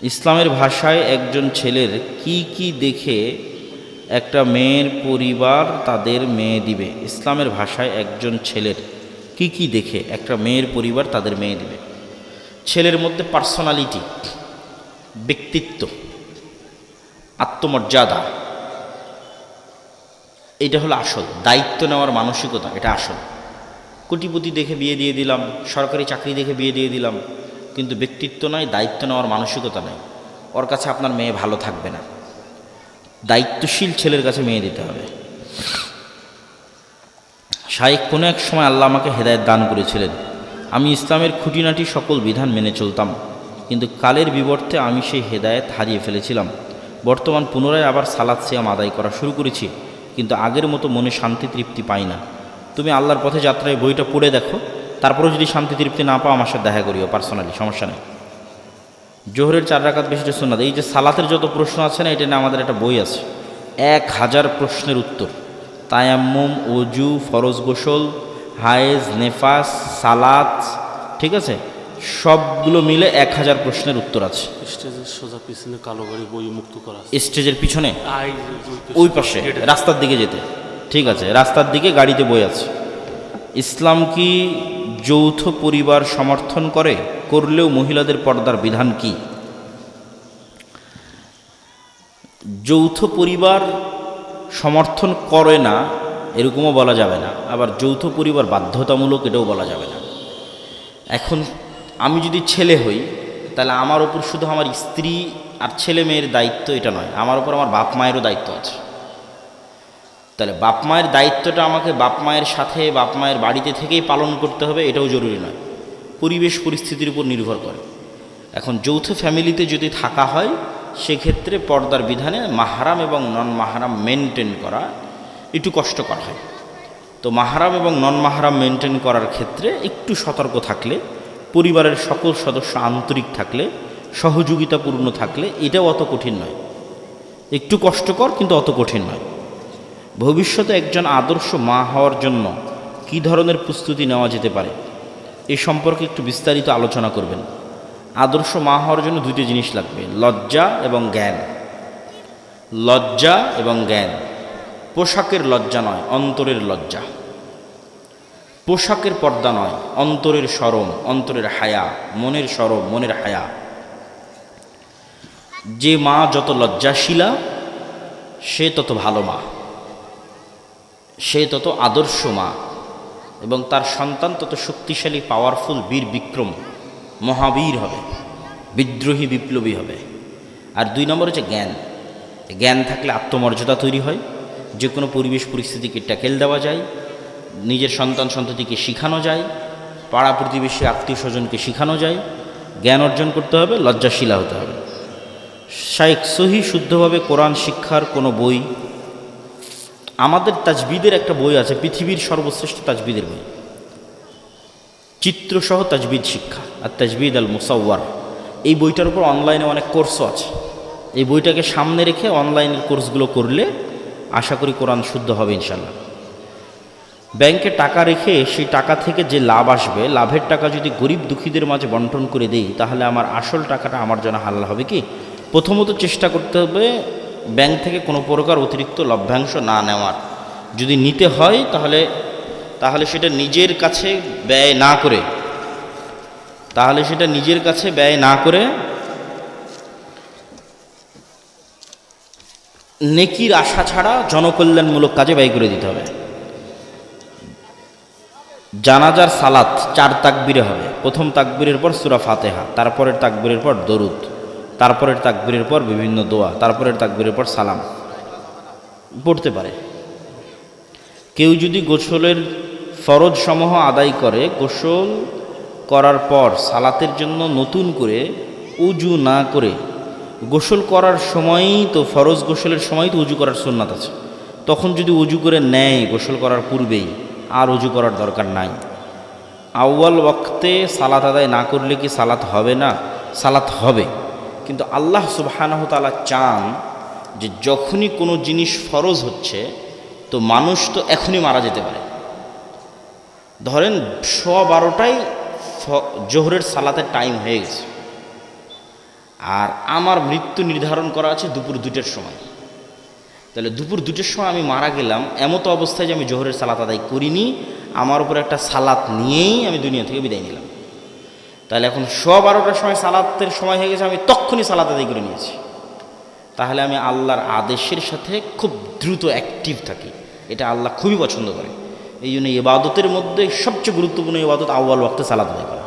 ইসলামের ভাষায় একজন ছেলের কি কি দেখে একটা মেয়ের পরিবার তাদের মেয়ে দিবে? ইসলামের ভাষায় একজন ছেলের কি কি দেখে একটা মেয়ের পরিবার তাদের মেয়ে দিবে? ছেলের মধ্যে পার্সোনালিটি, ব্যক্তিত্ব, আত্মমর্যাদা, এটা হলো আসল। দায়িত্ব নেওয়ার মানসিকতা, এটা আসল। কোটিপতি দেখে বিয়ে দিয়ে দিলাম, সরকারি চাকরি দেখে বিয়ে দিয়ে দিলাম, কিন্তু ব্যক্তিত্ব নয়, দায়িত্ব নেওয়ার মানসিকতা নেই, ওর কাছে আপনার মেয়ে ভালো থাকবে না। দায়িত্বশীল ছেলের কাছে মেয়ে দিতে হবে। শাইখ কোনো এক সময় আল্লাহ আমাকে হেদায়েত দান করেছিলেন। আমি ইসলামের খুঁটিনাটি সকল বিধান মেনে চলতাম, কিন্তু কালের বিবর্তে আমি সেই হেদায়েত হারিয়ে ফেলেছিলাম। বর্তমান পুনরায় আবার সালাত সিয়াম আদায় করা শুরু করেছি, কিন্তু আগের মতো মনে শান্তি তৃপ্তি পাই না। তুমি আল্লাহর পথে যাত্রায় বইটা পড়ে দেখো, তারপরেও যদি শান্তি তৃপ্তি না পাও আমার সাথে দেখা করিও পার্সোনালি, সমস্যা নেই। জোহরের 4 রাকাত বেশিটা সুন্নাত। এই যে সালাতের যত প্রশ্ন আছে না, এটা নিয়ে আমাদের একটা বই আছে, 1000 প্রশ্নের উত্তর। তায়াম্মুম, অজু, ফরজ গোসল, হায়েজ, নেফাস, সালাত, ঠিক আছে, সবগুলো মিলে 1000 প্রশ্নের উত্তর আছে। স্টেজের সোজা পিছনে কালো গাড়ি বই মুক্ত করা আছে। স্টেজের পিছনে আই ওই পাশে রাস্তার দিকে যেতে, ঠিক আছে, রাস্তার দিকে গাড়িতে বই আছে। ইসলাম কি যৌথ পরিবার সমর্থন করে? করলেও মহিলাদের পর্দার বিধান কি? যৌথ পরিবার সমর্থন করে না এরকমও বলা যাবে না, আবার যৌথ পরিবার বাধ্যতামূলক এটাও বলা যাবে না। এখন আমি যদি ছেলে হই, তাহলে আমার ওপর শুধু আমার স্ত্রী আর ছেলে মেয়ের দায়িত্ব এটা নয়, আমার ওপর আমার বাপ মায়েরও দায়িত্ব আছে। তাহলে বাপ মায়ের দায়িত্বটা আমাকে বাপ মায়ের সাথে বাপ মায়ের বাড়িতে থেকেই পালন করতে হবে, এটাও জরুরি নয়, পরিবেশ পরিস্থিতির উপর নির্ভর করে। এখন যৌথ ফ্যামিলিতে যদি থাকা হয়, সেক্ষেত্রে পর্দার বিধানে মাহরাম এবং নন মাহরাম মেনটেন করা একটু কষ্টকর হয়। তো মাহরাম এবং নন মাহরাম মেনটেন করার ক্ষেত্রে একটু সতর্ক থাকলে, পরিবারের সকল সদস্য আন্তরিক থাকলে, সহযোগিতাপূর্ণ থাকলে, এটাও অত কঠিন নয়। একটু কষ্টকর কিন্তু অত কঠিন নয়। ভবিষ্যতে একজন আদর্শ মা হওয়ার জন্য কী ধরনের প্রস্তুতি নেওয়া যেতে পারে, এ সম্পর্কে একটু বিস্তারিত আলোচনা করবেন। আদর্শ মা হওয়ার জন্য 2টি জিনিস লাগবে, লজ্জা এবং জ্ঞান। লজ্জা এবং জ্ঞান। পোশাকের লজ্জা নয়, অন্তরের লজ্জা। পোশাকের পর্দা নয়, অন্তরের শরম, অন্তরের হায়া, মনের শরম, মনের হায়া। যে মা যত লজ্জাশীলা, সে তত ভালো মা, সে তত আদর্শ মা, এবং তার সন্তান তত শক্তিশালী, পাওয়ারফুল, বীর বিক্রম, মহাবীর হবে, বিদ্রোহী বিপ্লবী হবে। আর 2 নম্বর হচ্ছে জ্ঞান। জ্ঞান থাকলে আত্মমর্যাদা তৈরি হয়, যে কোনো পরিবেশ পরিস্থিতিকে ট্যাকেল দেওয়া যায়, নিজের সন্তান সন্ততিকে শেখানো যায়, পাড়া প্রতিবেশী আত্মীয় স্বজনকে শেখানো যায়। জ্ঞান অর্জন করতে হবে, লজ্জাশীলা হতে হবে। শাইখ সহি শুদ্ধভাবে কোরআন শিক্ষার কোনো বই? আমাদের তাজবিদের একটা বই আছে, পৃথিবীর সর্বশ্রেষ্ঠ তাজবিদের বই, চিত্রসহ তাজবিদ শিক্ষা, আর তাজবিদ আল মুসাওয়ার। এই বইটার উপর অনলাইনে অনেক কোর্সও আছে। এই বইটাকে সামনে রেখে অনলাইনের কোর্সগুলো করলে আশা করি কোরআন শুদ্ধ হবে ইনশাল্লাহ। ব্যাংকে টাকা রেখে সেই টাকা থেকে যে লাভ আসবে, লাভের টাকা যদি গরিব দুঃখীদের মাঝে বন্টন করে দেই, তাহলে আমার আসল টাকাটা আমার জন্য হালাল হবে কি? প্রথমত চেষ্টা করতে হবে ব্যাংক থেকে কোনো প্রকার অতিরিক্ত লভ্যাংশ না নেওয়ার। যদি নিতে হয় তাহলে সেটা নিজের কাছে ব্যয় না করে নেকির আশা ছাড়া জনকল্যাণমূলক কাজে ব্যয় করে দিতে হবে। জানাজার সালাত 4 তাকবীরে হবে। প্রথম তাকবীরের পর সূরা ফাতিহা, তারপরের তাকবীরের পর দরুদ, তারপরের তাকবীরের পর বিভিন্ন দোয়া, তারপরের তাকবীরের পর সালাম পড়তে পারে। কেউ যদি গোসলের ফরজ সমূহ আদায় করে, গোসল করার পর সালাতের জন্য নতুন করে উজু না করে, গোসল করার সময়ই তো, ফরজ গোসলের সময় তো উজু করার সুন্নাত আছে, তখন যদি উজু করে নেয় গোসল করার পূর্বেই, আর উজু করার দরকার নাই। আউয়াল ওয়াক্তে সালাত আদায় না করলে কি সালাত হবে না? সালাত হবে, কিন্তু আল্লাহ সুবহানাহু ওয়া তাআলা চান যে যখনই কোনো জিনিস ফরজ হচ্ছে, তো মানুষ তো এখনই মারা যেতে পারে। ধরেন 12:15টায় জোহরের সালাতের টাইম হয়ে গেছে, আর আমার মৃত্যু নির্ধারণ করা আছে দুপুর 2টার সময়। তাহলে দুপুর 2টার সময় আমি মারা গেলাম, এমতো অবস্থায় যে আমি জোহরের সালাত আদায় করিনি, আমার উপর একটা সালাত নিয়েই আমি দুনিয়া থেকে বিদায় নিলাম। তাহলে এখন 12টার সময় সালাতের সময় হয়ে গেছে, আমি তখনই সালাত আদায় করে নিয়েছি। তাহলে আমি আল্লাহর আদেশের সাথে খুব দ্রুত অ্যাক্টিভ থাকি, এটা আল্লাহ খুবই পছন্দ করে। এই জন্য ইবাদতের মধ্যে সবচেয়ে গুরুত্বপূর্ণ ইবাদত আউয়াল ওয়াক্তে সালাত আদায় করা।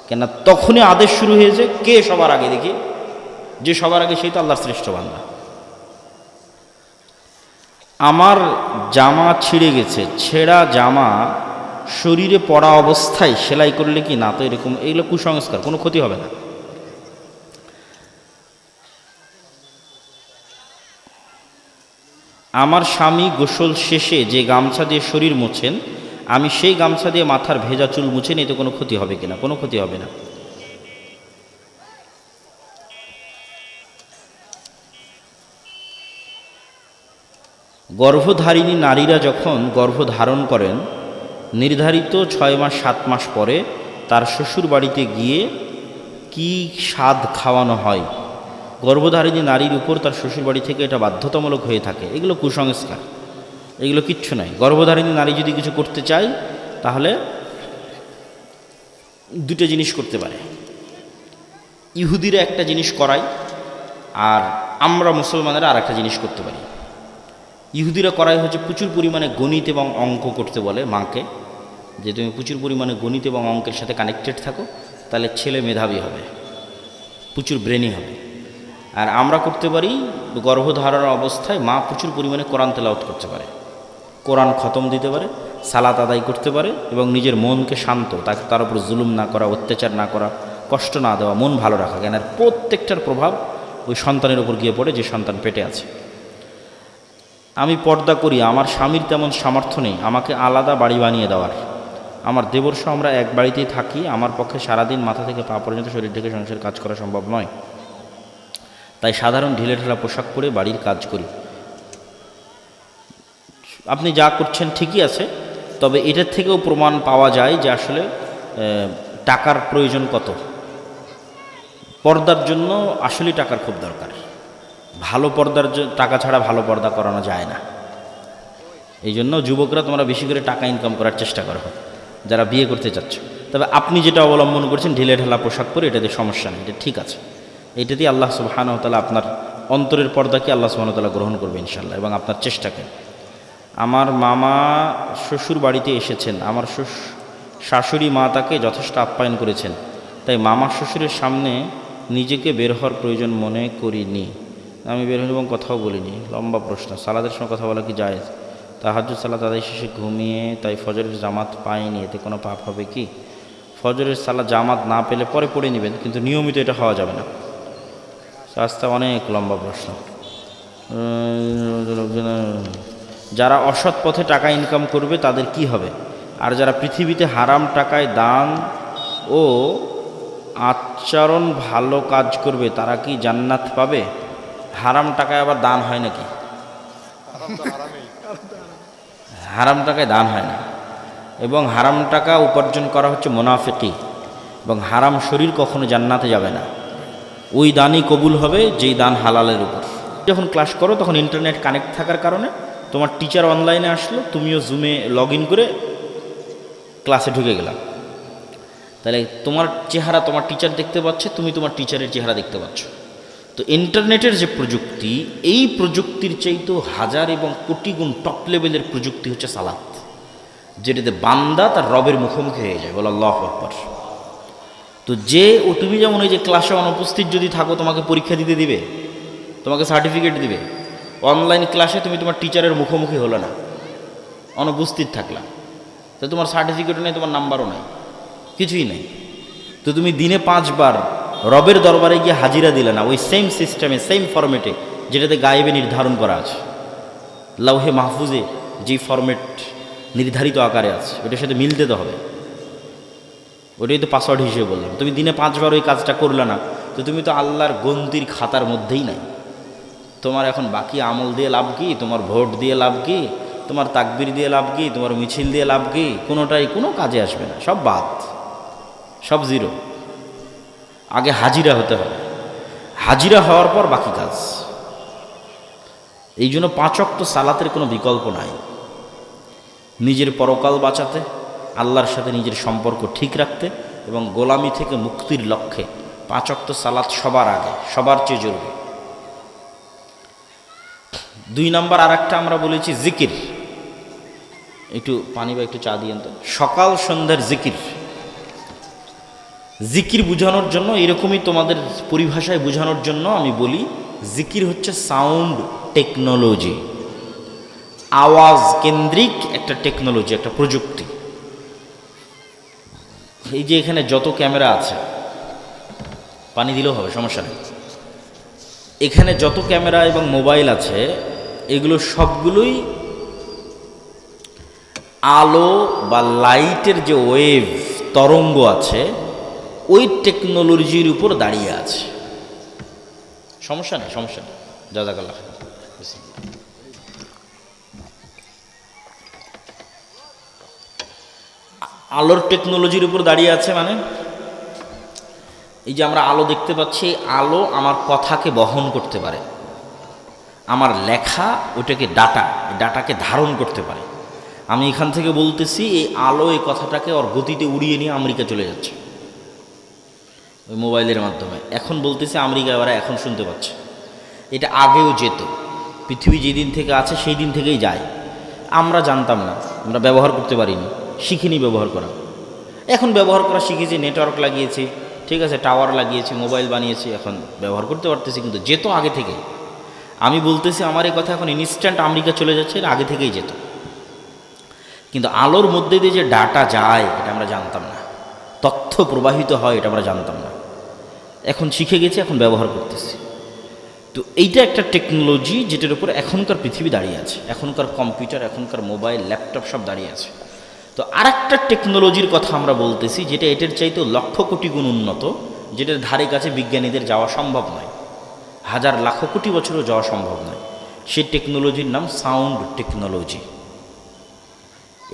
কেন তখনই আদেশ শুরু হয়েছে, কে সবার আগে দেখি, যে সবার আগে সেই তো আল্লাহর শ্রেষ্ঠ বান্দা। আমার জামা ছিঁড়ে গেছে, ছেঁড়া জামা শরীরে পড়া অবস্থায় সেলাই করলে কি না? তো এরকম এইগুলো কুসংস্কার, কোনো ক্ষতি হবে না। আমার স্বামী গোসল শেষে যে গামছা দিয়ে শরীর মুছেন, আমি সেই গামছা দিয়ে মাথার ভেজা চুল মুছেন, এতে কোনো ক্ষতি হবে কিনা? কোনো ক্ষতি হবে না। গর্ভধারিণী নারীরা যখন গর্ভধারণ করেন, নির্ধারিত 6 মাস 7 মাস পরে তার শ্বশুর বাড়িতে গিয়ে কি স্বাদ খাওয়ানো হয়? গর্ভধারিণী নারীর উপর তার শ্বশুর বাড়ি থেকে এটা বাধ্যতামূলক হয়ে থাকে। এগুলো কুসংস্কার, এগুলো কিচ্ছু নাই। গর্ভধারিণী নারী যদি কিছু করতে চায় তাহলে 2টা জিনিস করতে পারে। ইহুদিরা একটা জিনিস করায়, আর আমরা মুসলমানেরা আর একটা জিনিস করতে পারি। ইহুদিরা করাই হচ্ছে প্রচুর পরিমাণে গণিত এবং অঙ্ক করতে বলে মাকে, যে তুমি প্রচুর পরিমাণে গণিত এবং অঙ্কের সাথে কানেক্টেড থাকো, তাহলে ছেলে মেধাবী হবে, প্রচুর ব্রেনি হবে। আর আমরা করতে পারি, গর্ভধারণ অবস্থায় মা প্রচুর পরিমাণে কোরআন তেলাওয়াত করতে পারে, কোরআন খতম দিতে পারে, সালাত আদায় করতে পারে, এবং নিজের মনকে শান্ত, তাকে তার উপর জুলুম না করা, অত্যাচার না করা, কষ্ট না দেওয়া, মন ভালো রাখা। কেন প্রত্যেকটার প্রভাব ওই সন্তানের উপর গিয়ে পড়ে যে সন্তান পেটে আছে। আমি পর্দা করি, আমার স্বামীর তেমন সামর্থ্য নেই আমাকে আলাদা বাড়ি বানিয়ে দেওয়ার। আমার দেবরসহ আমরা এক বাড়িতেই থাকি, আমার পক্ষে সারাদিন মাথা থেকে পা পর্যন্ত শরীর থেকে সংসারের কাজ করা সম্ভব নয়, তাই সাধারণ ঢিলেঢালা পোশাক পরে বাড়ির কাজ করি। আপনি যা করছেন ঠিকই আছে, তবে এটার থেকেও প্রমাণ পাওয়া যায় যে আসলে টাকার প্রয়োজন কত। পর্দার জন্য আসলে টাকার খুব দরকার। ভালো পর্দার টাকা ছাড়া ভালো পর্দা করানো যায় না। এই জন্য যুবকরা তোমরা বেশি করে টাকা ইনকাম করার চেষ্টা করো যারা বিয়ে করতে চাচ্ছ। তবে আপনি যেটা অবলম্বন করছেন ঢিলেঢালা পোশাক পরে, এটাতে সমস্যা নেই, এটা ঠিক আছে। এটাতেই আল্লাহ সুবহানাহু ওয়া তাআলা আপনার অন্তরের পর্দাকে আল্লাহ সুবহানাহু ওয়া তাআলা গ্রহণ করবে ইনশাআল্লাহ, এবং আপনার চেষ্টাকে। আমার মামা শ্বশুর বাড়িতে এসেছেন, আমার শাশুড়ি মা তাকে যথেষ্ট আপ্যায়ন করেছেন, তাই মামা শ্বশুরের সামনে নিজেকে বের হওয়ার প্রয়োজন মনে করিনি। আমি বের হইনি এবং কথাও বলিনি। লম্বা প্রশ্ন। সালাদের সময় কথা বলা কি জায়েজ? তাহাজ্জুদ সালাত আদায় শেষে ঘুমিয়ে তাই ফজরের জামাত পায়নি, এতে কোনো পাপ হবে কি? ফজরের সালাত জামাত না পেলে পরে পড়ে নেবেন, কিন্তু নিয়মিত এটা হওয়া যাবে না। রাস্তা অনেক লম্বা প্রশ্ন। যারা অসৎ পথে টাকা ইনকাম করবে তাদের কি হবে? আর যারা পৃথিবীতে হারাম টাকায় দান ও আচরণ ভালো কাজ করবে তারা কি জান্নাত পাবে? হারাম টাকায় আবার দান হয় নাকি? হারাম টাকায় দান হয় না, এবং হারাম টাকা উপার্জন করা হচ্ছে মুনাফিকি, এবং হারাম শরীর কখনো জান্নাতে যাবে না। ওই দানই কবুল হবে যেই দান হালালের উপর। যখন ক্লাস করো তখন ইন্টারনেট কানেক্ট থাকার কারণে তোমার টিচার অনলাইনে আসলো, তুমিও জুমে লগ ইন করে ক্লাসে ঢুকে গেলাম, তাহলে তোমার চেহারা তোমার টিচার দেখতে পাচ্ছে, তুমি তোমার টিচারের চেহারা দেখতে পাচ্ছ। তো ইন্টারনেটের যে প্রযুক্তি, এই প্রযুক্তির চাইতেও হাজার এবং কোটি গুণ টপ লেভেলের প্রযুক্তি হচ্ছে সালাত, যেটাতে বান্দা তার রবের মুখোমুখি হয়ে যায়। বল আল্লাহু আকবার। তো তুমি যেমন ওই যে ক্লাসে অনুপস্থিত যদি থাকো, তোমাকে পরীক্ষা দিতে দিবে, তোমাকে সার্টিফিকেট দিবে। অনলাইন ক্লাসে তুমি তোমার টিচারের মুখোমুখি হলো না, অনুপস্থিত থাকলা, তো তোমার সার্টিফিকেটও নেই, তোমার নাম্বারও নাই, কিছুই নেই। তো তুমি দিনে 5 বার রবের দরবারে গিয়ে হাজিরা দিলে না, ওই সেম সিস্টেমে, সেম ফরম্যাটে, যেটাতে গায়েবে নির্ধারণ করা আছে, লাউহে মাহফুজে যেই ফরম্যাট নির্ধারিত আকারে আছে, ওটার সাথে মিলতে তো হবে। ওটাই তো পাসওয়ার্ড হিসেবে বললাম। তুমি দিনে 5 বার ওই কাজটা করলে না, তো তুমি তো আল্লাহর গন্তির খাতার মধ্যেই নাই। তোমার এখন বাকি আমল দিয়ে লাভ কি? তোমার ভোট দিয়ে লাভ কি? তোমার তাকবীর দিয়ে লাভ কি? তোমার মিছিল দিয়ে লাভ কি? কোনোটাই কোনো কাজে আসবে না, সব বাদ, সব জিরো। আগে হাজিরা হতে হবে। হাজিরা হওয়ার পর বাকি কাজ। এই জন্য 5 ওয়াক্ত সালাতের কোনো বিকল্প নাই। নিজের পরকাল বাঁচাতে, আল্লাহর সাথে নিজের সম্পর্ক ঠিক রাখতে এবং গোলামি থেকে মুক্তির লক্ষ্যে 5 ওয়াক্ত সালাত সবার আগে, সবার চেয়ে জরুরি। 2 নম্বর আর একটা আমরা বলেছি জিকির। একটু পানি বা একটু চা দিয়েন তো। সকাল সন্ধ্যার জিকির। জিকির বোঝানোর জন্য, এরকমই তোমাদের পরিভাষায় বোঝানোর জন্য আমি বলি, জিকির হচ্ছে সাউন্ড টেকনোলজি, আওয়াজ কেন্দ্রিক একটা টেকনোলজি, একটা প্রযুক্তি। এই যে এখানে যত ক্যামেরা আছে, পানি দিলেও হবে, সমস্যা নেই। এখানে যত ক্যামেরা এবং মোবাইল আছে, এগুলো সবগুলোই আলো বা লাইটের যে ওয়েভ, তরঙ্গ আছে, ওই টেকনোলজির উপর দাঁড়িয়ে আছে। সমস্যা নেই, সমস্যা নেই। জাযাকাল্লাহ। আলোর টেকনোলজির উপর দাঁড়িয়ে আছে মানে, এই যে আমরা আলো দেখতে পাচ্ছি, আলো আমার কথাকে বহন করতে পারে, আমার লেখা ওটাকে ডাটাকে ধারণ করতে পারে। আমি এখান থেকে বলতেছি, এই আলো এই কথাটাকে ওর গতিতে উড়িয়ে নিয়ে আমেরিকা চলে যাচ্ছে ওই মোবাইলের মাধ্যমে। এখন বলতেছি আমেরিকা, ওরা এখন শুনতে পাচ্ছে। এটা আগেও যেত, পৃথিবী যেদিন থেকে আছে সেই দিন থেকেই যায়। আমরা জানতাম না, আমরা ব্যবহার করতে পারিনি, শিখিনি ব্যবহার করা। এখন ব্যবহার করা শিখেছি, নেটওয়ার্ক লাগিয়েছি, ঠিক আছে, টাওয়ার লাগিয়েছি, মোবাইল বানিয়েছি, এখন ব্যবহার করতে পারতেছি। কিন্তু যেত আগে থেকে। আমি বলতেছি আমার এই কথা এখন ইনস্ট্যান্ট আমেরিকা চলে যাচ্ছে, এটা আগে থেকেই যেত। কিন্তু আলোর মধ্যে দিয়ে যে ডাটা যায়, এটা আমরা জানতাম না। তথ্য প্রবাহিত হয়, এটা আমরা জানতাম না। এখন শিখে গেছি, এখন ব্যবহার করতেছি। তো এইটা একটা টেকনোলজি যেটার উপর এখনকার পৃথিবী দাঁড়িয়ে আছে, এখনকার কম্পিউটার, এখনকার মোবাইল, ল্যাপটপ সব দাঁড়িয়ে আছে। তো আরেকটা টেকনোলজির কথা আমরা বলতেছি, যেটা এটার চাইতেও লক্ষ কোটি গুণ উন্নত, যেটার ধারে কাছে বিজ্ঞানীদের যাওয়া সম্ভব নয়, হাজার লাখ কোটি বছরও যাওয়া সম্ভব নয়। সেই টেকনোলজির নাম সাউন্ড টেকনোলজি।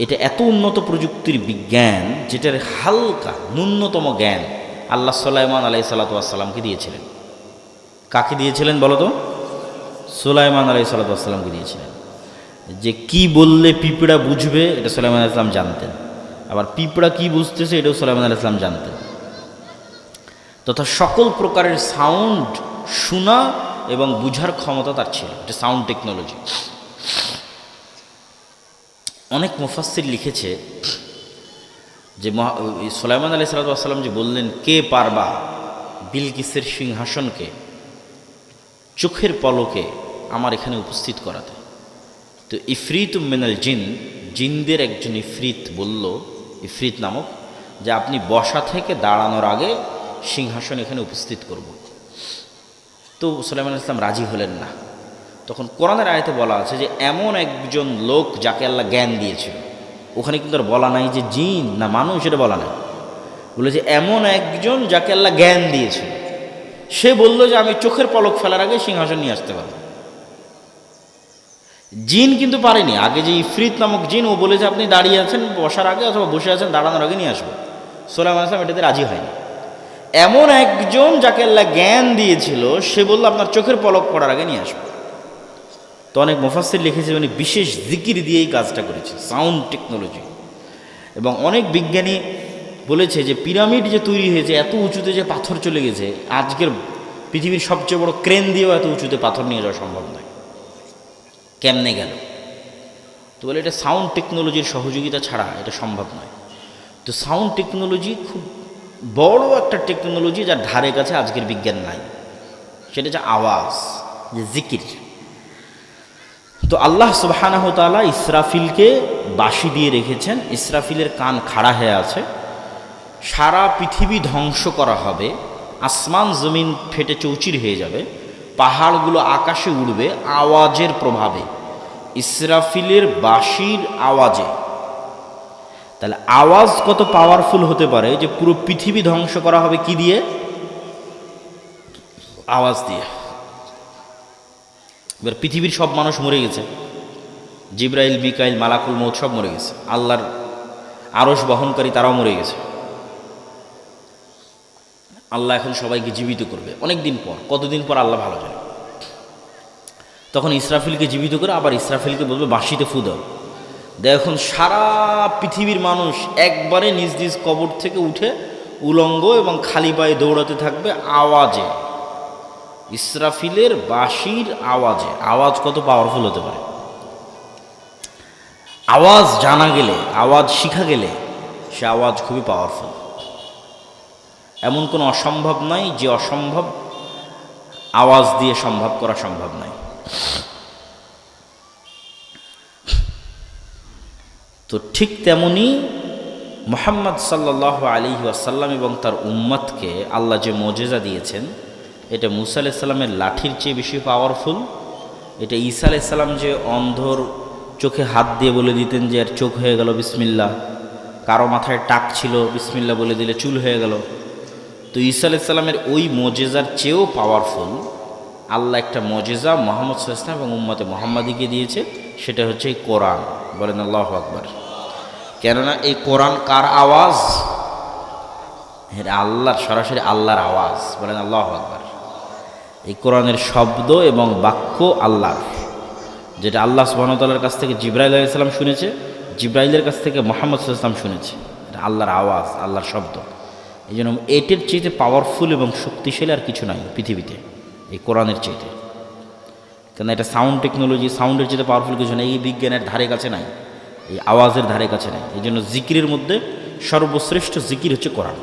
এটা এত উন্নত প্রযুক্তির বিজ্ঞান, যেটার হালকা ন্যূনতম জ্ঞান আল্লাহ সুলাইমান আলাইহিসসালাতু ওয়াসসালামকে দিয়েছিলেন। কাকে দিয়েছিলেন বলো তো? সুলাইমান আলাইহিসসালাতু ওয়াসসালামকে দিয়েছিলেন। যে কি বললে পিঁপড়া বুঝবে, এটা সুলাইমান আলাইহিস সালাম জানতেন। আবার পিঁপড়া কি বুঝতেছে, এটাও সুলাইমান আলাইহিস সালাম জানতেন। তথা সকল প্রকারের সাউন্ড শোনা এবং বুঝার ক্ষমতা তার ছিল। এটা সাউন্ড টেকনোলজি। অনেক মুফাসসির লিখেছে যে সুলাইমান আলাইহিসসালাতু ওয়াসসালাম যে বললেন, কে পারবা বিলকিসের সিংহাসনকে চোখের পলকে আমার এখানে উপস্থিত করাতে। তো ইফরিত মিনাল জিন, জিনদের একজন ইফরিত বলল, ইফরিত নামক, যে আপনি বসা থেকে দাঁড়ানোর আগে সিংহাসন এখানে উপস্থিত করব। তো সুলাইমান আলাইহিস সালাম রাজি হলেন না। তখন কোরআনের আয়াতে বলা আছে যে এমন একজন লোক যাকে আল্লাহ জ্ঞান দিয়েছিল। ওখানে কিন্তু আর বলা নাই যে জিন না মানুষ, এটা বলা নাই। বলেছে এমন একজন যাকে আল্লাহ জ্ঞান দিয়েছিল, সে বলল যে আমি চোখের পলক ফেলার আগে সিংহাসন নিয়ে আসতে পারবো। জিন কিন্তু পারেনি। আগে যে ইফরিত নামক জিন, ও বলেছে আপনি দাঁড়িয়ে আছেন বসার আগে, অথবা বসে আছেন দাঁড়ানোর আগে নিয়ে আসবো। সুলাইমান আলাইহিস সালাম এটাতে রাজি হয়নি। এমন একজন যাকে আল্লাহ জ্ঞান দিয়েছিল, সে বলল আপনার চোখের পলক পড়ার আগে নিয়ে আসবো। তো অনেক মুফাসসির লিখেছে, মানে বিশেষ জিকির দিয়েই কাজটা করেছে, সাউন্ড টেকনোলজি। এবং অনেক বিজ্ঞানী বলেছে যে পিরামিড যে তৈরি হয়েছে, এত উঁচুতে যে পাথর চলে গেছে, আজকের পৃথিবীর সবচেয়ে বড় ক্রেন দিয়েও এত উঁচুতে পাথর নিয়ে যাওয়া সম্ভব নয়। কেমনে গেল? তো বলে এটা সাউন্ড টেকনোলজির সহযোগিতা ছাড়া এটা সম্ভব নয়। তো সাউন্ড টেকনোলজি খুব বড় একটা টেকনোলজি, যার ধারে কাছে আজকের বিজ্ঞান নাই। সেটা যে আওয়াজ, যে জিকির। তো আল্লাহ সুবহানাহু ওয়া তাআলা ইসরাফিলকে বাঁশি দিয়ে রেখেছেন। ইসরাফিলের কান খাড়া হয়ে আছে। সারা পৃথিবী ধ্বংস করা হবে, আসমান জমিন ফেটে চৌচির হয়ে যাবে, পাহাড়গুলো আকাশে উড়বে আওয়াজের প্রভাবে, ইসরাফিলের বাঁশির আওয়াজে। তাহলে আওয়াজ কত পাওয়ারফুল হতে পারে যে পুরো পৃথিবী ধ্বংস করা হবে কি দিয়ে? আওয়াজ দিয়ে। এবার পৃথিবীর সব মানুষ মরে গেছে, জিবরাইল, মিকাইল, মালাকুল মউত সব মরে গেছে, আল্লাহর আরশ বহনকারী তারাও মরে গেছে। আল্লাহ এখন সবাইকে জীবিত করবে অনেক দিন পর, কতদিন পর আল্লাহ ভালো জানে। তখন ইসরাফিলকে জীবিত করে আবার ইসরাফিলকে বলবে বাঁশিতে ফু দাও। এখন সারা পৃথিবীর মানুষ একবারে নিজ নিজ কবর থেকে উঠে উলঙ্গ এবং খালি পায়ে দৌড়াতে থাকবে আওয়াজে, ইসরাফিলের বাঁশির আওয়াজে। আওয়াজ কত পাওয়ারফুল হতে পারে! আওয়াজ জানা গেলে, আওয়াজ শিখা গেলে সে আওয়াজ খুবই পাওয়ারফুল। এমন কোনো অসম্ভব নাই যে অসম্ভব আওয়াজ দিয়ে সম্ভব করা সম্ভব নয়। তো ঠিক তেমনি মুহাম্মদ সাল্লাল্লাহু আলাইহি ওয়াসাল্লাম এবং তার উম্মতকে আল্লাহ যে মুজিজা দিয়েছেন, এটা মুসা আলাইহিস সালামের লাঠির চেয়ে বেশি পাওয়ারফুল। এটা ঈসা আলাইহিস সালাম যে অন্ধর চোখে হাত দিয়ে বলে দিতেন যে এর চোখ হয়ে গেল বিসমিল্লাহ, কারো মাথায় টাক ছিল বিসমিল্লাহ বলে দিলে চুল হয়ে গেল। তো ঈসা আলাইহিস সালামের ওই মুজিজার চেয়েও পাওয়ারফুল আল্লাহ একটা মুজিজা মুহাম্মদ সাল্লাল্লাহু আলাইহি ওয়াসাল্লাম এবং উম্মতে মুহাম্মাদিকে দিয়েছে, সেটা হচ্ছে এই কোরআন। বলেন আল্লাহু আকবার। কেননা এই কোরআন কার আওয়াজ? আল্লাহর, সরাসরি আল্লাহর আওয়াজ। বলেন আল্লাহু আকবার। এই কোরআনের শব্দ এবং বাক্য আল্লাহর, যেটা আল্লাহ সুবহানাহু ওয়া তাআলার কাছ থেকে জিবরাইল আলাইহিস সালাম শুনেছে, জিবরাইলের কাছ থেকে মুহাম্মদ সাল্লাল্লাহু আলাইহি ওয়াসাল্লাম শুনেছে। এটা আল্লাহর আওয়াজ, আল্লাহর শব্দ। এই জন্য এটির চেয়ে পাওয়ারফুল এবং শক্তিশালী আর কিছু নাই পৃথিবীতে এই কোরআনের চেয়ে। কেন এটা সাউন্ড টেকনোলজি, সাউন্ডের চেয়ে পাওয়ারফুল কিছু নেই। এই বিজ্ঞানের ধারে কাছে নাই, এই আওয়াজের ধারে কাছে নাই। এই জন্য জিকিরের মধ্যে সর্বশ্রেষ্ঠ জিকির হচ্ছে কোরআন।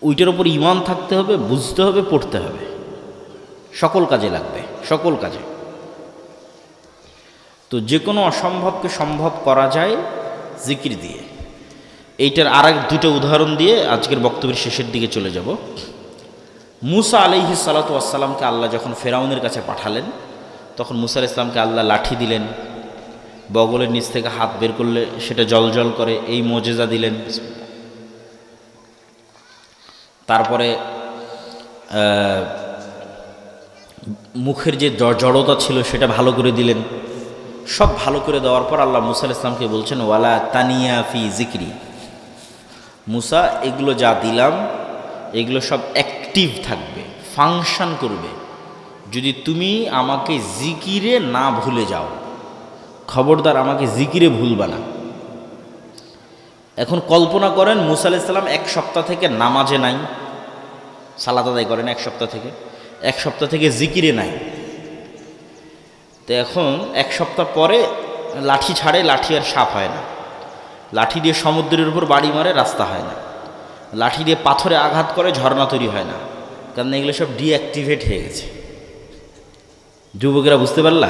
ওইটার উপর ঈমান থাকতে হবে, বুঝতে হবে, পড়তে হবে, সকল কাজে লাগবে, সকল কাজে। তো যে কোনো অসম্ভবকে সম্ভব করা যায় জিকির দিয়ে। এইটার আর এক দুটো উদাহরণ দিয়ে আজকের বক্তব্যের শেষের দিকে চলে যাব। মুসা আলাইহিস সালাতু ওয়াস সালামকে আল্লাহ যখন ফেরাউনের কাছে পাঠালেন, তখন মুসা আলাইহিস সালামকে আল্লাহ লাঠি দিলেন, বগলের নিচ থেকে হাত বের করলে সেটা জলজল করে, এই মুজিজা দিলেন। তারপরে মুখের যে জড়তা ছিল সেটা ভালো করে দিলেন। সব ভালো করে দেওয়ার পর আল্লাহ মুসা আলাইহিস সালামকে বলছেন ওয়ালা তানিয়া ফি জিকরি। মুসা, এগুলো যা দিলাম এগুলো সব অ্যাক্টিভ থাকবে, ফাংশন করবে যদি তুমি আমাকে জিকিরে না ভুলে যাও। খবরদার আমাকে জিকিরে ভুলবা না। এখন কল্পনা করেন মুসা আলাইহিস সালাম এক সপ্তাহ থেকে নামাজে নাই, সালাত আদায় করেন এক সপ্তাহ থেকে জিকিরে নাই। তো এখন এক সপ্তাহ পরে লাঠি ছাড়ে, লাঠি আর সাপ হয় না। লাঠি দিয়ে সমুদ্রের উপর বাড়ি মারে, রাস্তা হয় না। লাঠি দিয়ে পাথরে আঘাত করে, ঝর্ণা তৈরি হয় না। কারণ এগুলো সব ডিঅ্যাক্টিভেট হয়ে গেছে। যুবকেরা বুঝতে পারলা?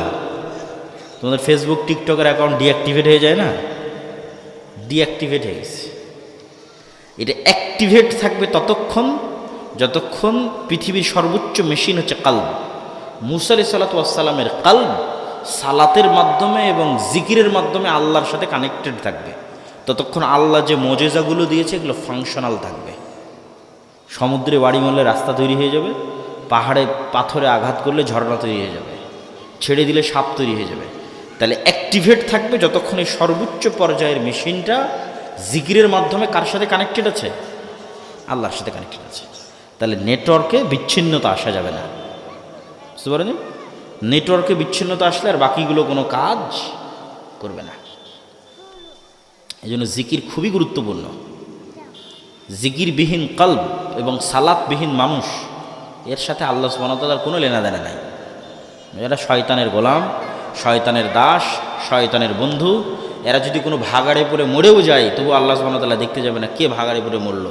তোমাদের ফেসবুক, টিকটকের অ্যাকাউন্ট ডিঅ্যাক্টিভেট হয়ে যায় না? ডিঅ্যাক্টিভেট হয়ে গেছে। এটা অ্যাক্টিভেট থাকবে ততক্ষণ যতক্ষণ পৃথিবীর সর্বোচ্চ মেশিন হচ্ছে কালব। মুসা আলাইহিস সালাতু ওয়াস সালামের কালব সালাতের মাধ্যমে এবং জিকিরের মাধ্যমে আল্লাহর সাথে কানেক্টেড থাকবে, ততক্ষণ আল্লাহ যে মুজিজাগুলো দিয়েছে এগুলো ফাংশনাল থাকবে। সমুদ্রে বাড়ি মারলে রাস্তা তৈরি হয়ে যাবে, পাহাড়ে পাথরে আঘাত করলে ঝর্ণা তৈরি হয়ে যাবে, ছেড়ে দিলে সাপ তৈরি হয়ে যাবে। তাহলে অ্যাক্টিভেট থাকবে যতক্ষণ এই সর্বোচ্চ পর্যায়ের মেশিনটা জিকিরের মাধ্যমে কার সাথে কানেক্টেড আছে? আল্লাহর সাথে কানেক্টেড আছে। তাহলে নেটওয়ার্কে বিচ্ছিন্নতা আসা যাবে না। বুঝতে পারেন? নেটওয়ার্কে বিচ্ছিন্নতা আসলে আর বাকিগুলো কোনো কাজ করবে না। এই জন্য জিকির খুবই গুরুত্বপূর্ণ। জিকিরবিহীন কলব এবং সালাতবিহীন মানুষ, এর সাথে আল্লাহ সুবহানাহু ওয়া তাআলার কোনো লেনাদেনা নাই। এরা শয়তানের গোলাম, শয়তানের দাস, শয়তানের বন্ধু। এরা যদি কোনো ভাগাড়ে পড়ে মরেও যায় তবু আল্লাহ সুবহানাহু ওয়া তাআলা দেখতে যাবে না কে ভাগাড়ে পড়ে মরল।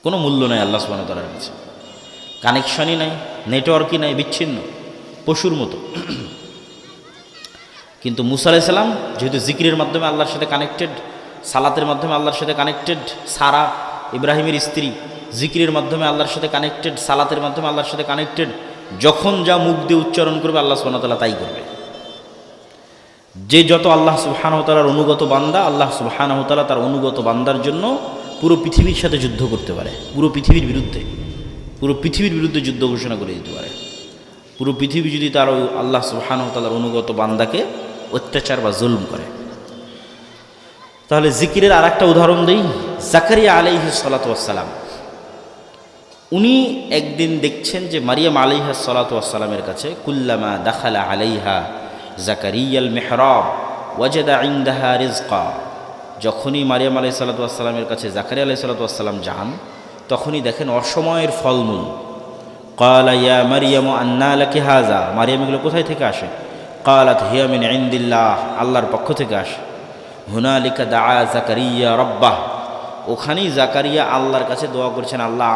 কোনো মূল্য নাই আল্লাহ সুবহানাহু ওয়া তাআলার কাছে। কানেকশনই নাই, নেটওয়ার্কই নাই, বিচ্ছিন্ন, পশুর মতো। কিন্তু মুসা আলাইহিস সালাম যেহেতু জিকিরের মাধ্যমে আল্লাহর সাথে কানেক্টেড, সালাতের মাধ্যমে আল্লাহর সাথে কানেক্টেড, সারা ইব্রাহিমের স্ত্রী জিকিরের মাধ্যমে আল্লাহর সাথে কানেক্টেড, সালাতের মাধ্যমে আল্লাহর সাথে কানেক্টেড। যখন যা মুখ দিয়ে উচ্চারণ করবে আল্লাহ সুবহানাহু ওয়া তাআলা তাই করবে। যে যত আল্লাহ সুবহানাহু ওয়া তাআলার অনুগত বান্দা, আল্লাহ সুবহানাহু ওয়া তাআলা তার অনুগত বান্দার জন্য পুরো পৃথিবীর সাথে যুদ্ধ করতে পারে, পুরো পৃথিবীর বিরুদ্ধে যুদ্ধ ঘোষণা করে দিতে পারে। পুরো পৃথিবী যদি তার ওই আল্লাহ সুবহানাহু ওয়া তাআলার অনুগত বান্দাকে অত্যাচার বা জুলম করে। তাহলে জিকিরের আর একটা উদাহরণ দিই। জাকারিয়া আলাইহিস সালাতু ওয়াসসালাম, উনি একদিন দেখছেন যে মারিয়াম আলাইহিস সালাতু ওয়াসসালামের কাছে কুল্লামা দাখালা আলাইহা জাকারিয়াল মিহরাব ওয়াজাদা ইনদাহা রিজকা, যখনই মারিয়াম আলাইহিস সালাতু ওয়াসসালামের কাছে জাকারিয়া আলাইহিস সালাতু ওয়াসসালাম যান, তখনই দেখেন অসময়ের ফলমূল। ক্বালা ইয়া মারিয়ামু আন্না লাকি হাযা, মারিয়াম এগুলো কোথায় থেকে আসে? ক্বালাত হিয়া মিন ইনদিল্লাহ, আল্লাহর পক্ষ থেকে আসে। হুনালিকা দাআ জাকারিয়া রাব্বাহ, ওখানেই জাকারিয়া আল্লাহর কাছে দোয়া করেছেন, আল্লাহ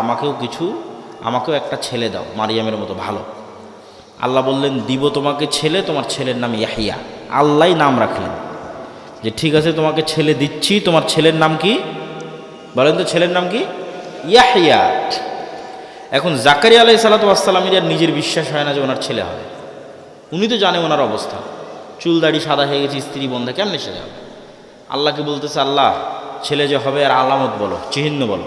আমাকেও একটা ছেলে দাও মারিয়ামের মতো ভালো। আল্লাহ বললেন দিব তোমাকে ছেলে, তোমার ছেলের নাম ইয়াহিয়া। আল্লাহই নাম রাখলেন যে ঠিক আছে তোমাকে ছেলে দিচ্ছি, তোমার ছেলের নাম কি বলেন তো? ছেলের নাম কি? ইয়াহিয়া। এখন জাকারিয়া আলাইহিস সালাতু ওয়াসসালামের আর নিজের বিশ্বাস হয় না যে ওনার ছেলে হবে। উনি তো জানে ওনার অবস্থা, চুল দাড়ি সাদা হয়ে গেছে, স্ত্রী বন্ধা, কেমনে ছেলে হবে? আল্লাহকে বলতেছে আল্লাহ ছেলে যে হবে আর আলামত বলো, চিহ্ন বলো।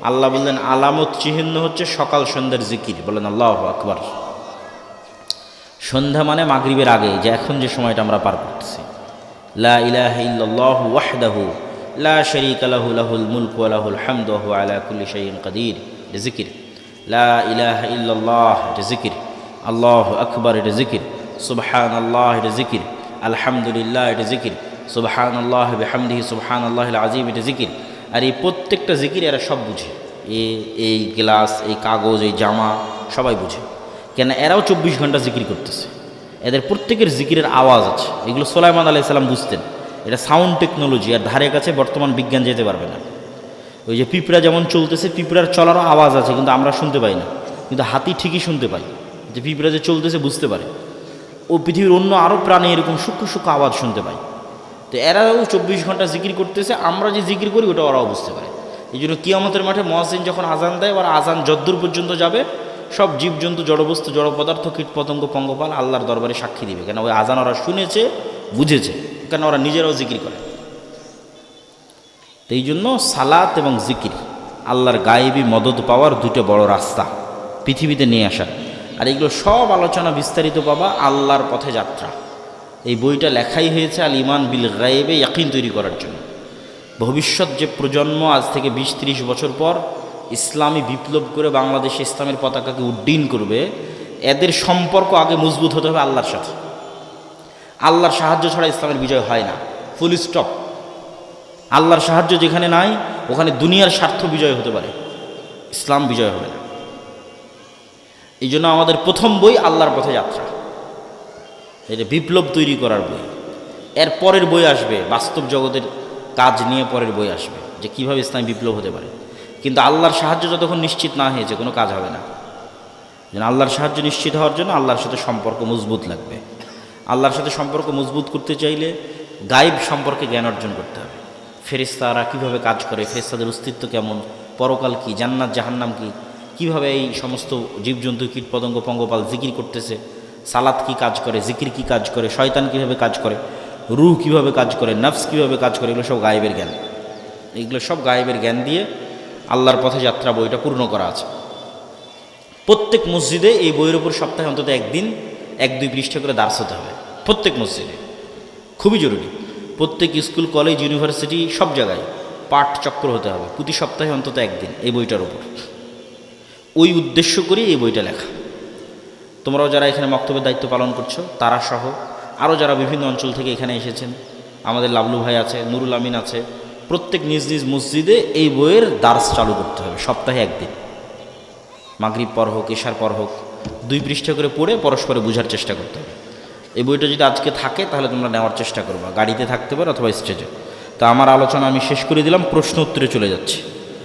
আল্লাহ বললেন আলামত চিহ্ন হচ্ছে সকাল সন্ধ্যার জিকির। বলেন আল্লাহু আকবার। সন্ধ্যা মানে মাগরিবের আগে, যে এখন যে সময়টা আমরা পার করতেছি। লা ইলাহা ইল্লাল্লাহু ওয়াহদাহু লা শারীকা লাহু লাহুল মুলকু ওয়া লাহুল হামদু ওয়া হুয়া আলা কুল্লি শাইইন কাদির, এটা জিকির। লা ইলাহা ইল্লাল্লাহ, এটা জিকির। আল্লাহু আকবার, এটা জিকির। সুবহানাল্লাহ, এটা জিকির। আলহামদুলিল্লাহ, এটা জিকির। সুবহানাল্লাহ বিহামদিহি সুবহানাল্লাহিল আযীম, এটা জিকির। আর এই প্রত্যেকটা জিকির এরা সব বুঝে। এই গ্লাস, এই কাগজ, এই জামা সবাই বুঝে, কেন এরাও 24 ঘন্টা জিকির করতেছে। এদের প্রত্যেকের জিকিরের আওয়াজ আছে। এগুলো সুলাইমান আলাইহিস সালাম বুঝতেন। এটা সাউন্ড টেকনোলজি, আর ধারে কাছে বর্তমান বিজ্ঞান যেতে পারবে না। ওই যে পিঁপড়া যেমন চলতেছে, পিঁপড়ার চলারও আওয়াজ আছে, কিন্তু আমরা শুনতে পাই না। কিন্তু হাতি ঠিকই শুনতে পাই, যে পিঁপড়া যে চলতেছে বুঝতে পারে। ও পৃথিবীর অন্য আরও প্রাণী এরকম সূক্ষ্ম সূক্ষ্ম আওয়াজ শুনতে পায়। তো এরাও 24 ঘন্টা জিকির করতেছে। আমরা যে জিকির করি ওটা ওরাও বুঝতে পারে। এই জন্য কিয়ামতের মাঠে মুয়াজ্জিন যখন আজান দেয়, ওরা আজান যদ্দূর পর্যন্ত যাবে, সব জীবজন্তু, জড়বস্তু, জড় পদার্থ, কীট পতঙ্গ, পঙ্গপাল আল্লাহর দরবারে সাক্ষী দিবে। কেন ওই আজান ওরা শুনেছে, বুঝেছে, কেন ওরা নিজেরাও জিকির করে। তো এই জন্য সালাত এবং জিকির আল্লাহর গায়েবী মদদ পাওয়ার দুটো বড় রাস্তা পৃথিবীতে নিয়ে আসার। আর এগুলো সব আলোচনা বিস্তারিত পাবা আল্লাহর পথে যাত্রা। এই বইটা লেখাই হয়েছে আল ইমান বিল গায়েবে ইয়াকিন তৈরি করার জন্য। ভবিষ্যৎ যে প্রজন্ম আজ থেকে 20-30 বছর পর ইসলামী বিপ্লব করে বাংলাদেশে ইসলামের পতাকাকে উড্ডীন করবে, এদের সম্পর্ক আগে মজবুত হতে হবে আল্লাহর সাথে। আল্লাহর সাহায্য ছাড়া ইসলামের বিজয় হয় না, ফুল স্টপ। আল্লাহর সাহায্য যেখানে নাই, ওখানে দুনিয়ার স্বার্থ বিজয় হতে পারে, ইসলাম বিজয় হবে না। এই জন্য আমাদের প্রথম বই আল্লাহর পথে যাত্রা, এটা বিপ্লব তৈরি করার বই। এর পরের বই আসবে বাস্তব জগতের কাজ নিয়ে, পরের বই আসবে যে কীভাবে ইসলামী বিপ্লব হতে পারে। কিন্তু আল্লাহর সাহায্য যতক্ষণ নিশ্চিত না হয়েছে কোনো কাজ হবে না। যেন আল্লাহর সাহায্য নিশ্চিত হওয়ার জন্য আল্লাহর সাথে সম্পর্ক মজবুত লাগবে। আল্লাহর সাথে সম্পর্ক মজবুত করতে চাইলে গায়েব সম্পর্কে জ্ঞান অর্জন করতে হবে। ফেরেশতারা কীভাবে কাজ করে, ফেরেশতাদের অস্তিত্ব কেমন, পরকাল কী, জান্নাত জাহান্নাম কী, কীভাবে এই সমস্ত জীবজন্তু, কীট পতঙ্গ, পঙ্গপাল জিকির করতেছে, সালাত কী কাজ করে, জিকির কী কাজ করে, শয়তান কীভাবে কাজ করে, রূহ কীভাবে কাজ করে, নফস কীভাবে কাজ করে, এগুলো সব গায়েবের জ্ঞান। এগুলো সব গায়েবের জ্ঞান দিয়ে আল্লাহর পথে যাত্রা বইটা পূর্ণ করা আছে। প্রত্যেক মসজিদে এই বইয়ের উপর সপ্তাহে অন্তত একদিন 1-2 পৃষ্ঠা করে দার্স হতে হবে, প্রত্যেক মসজিদে, খুবই জরুরি। প্রত্যেক স্কুল, কলেজ, ইউনিভার্সিটি সব জায়গায় পাঠ চক্র হতে হবে, প্রতি সপ্তাহে অন্তত একদিন এই বইটার উপর। ওই উদ্দেশ্য করে এই বইটা লেখা। তোমরাও যারা এখানে মক্তবের দায়িত্ব পালন করছো, তারা সহ আরও যারা বিভিন্ন অঞ্চল থেকে এখানে এসেছেন, আমাদের লাবলু ভাই আছে, নুরুল আমিন আছে, প্রত্যেক নিজ নিজ মসজিদে এই বইয়ের দার্স চালু করতে হবে সপ্তাহে একদিন। মাগরিব পর হোক, এশার পর হোক, 2 পৃষ্ঠা করে পড়ে পরস্পরে বোঝার চেষ্টা করতে হবে। এই বইটা যদি আজকে থাকে তাহলে তোমরা নেওয়ার চেষ্টা করবা, গাড়িতে থাকতে পারো অথবা স্টেজে। তো আমার আলোচনা আমি শেষ করে দিলাম, প্রশ্ন উত্তরে চলে যাচ্ছি।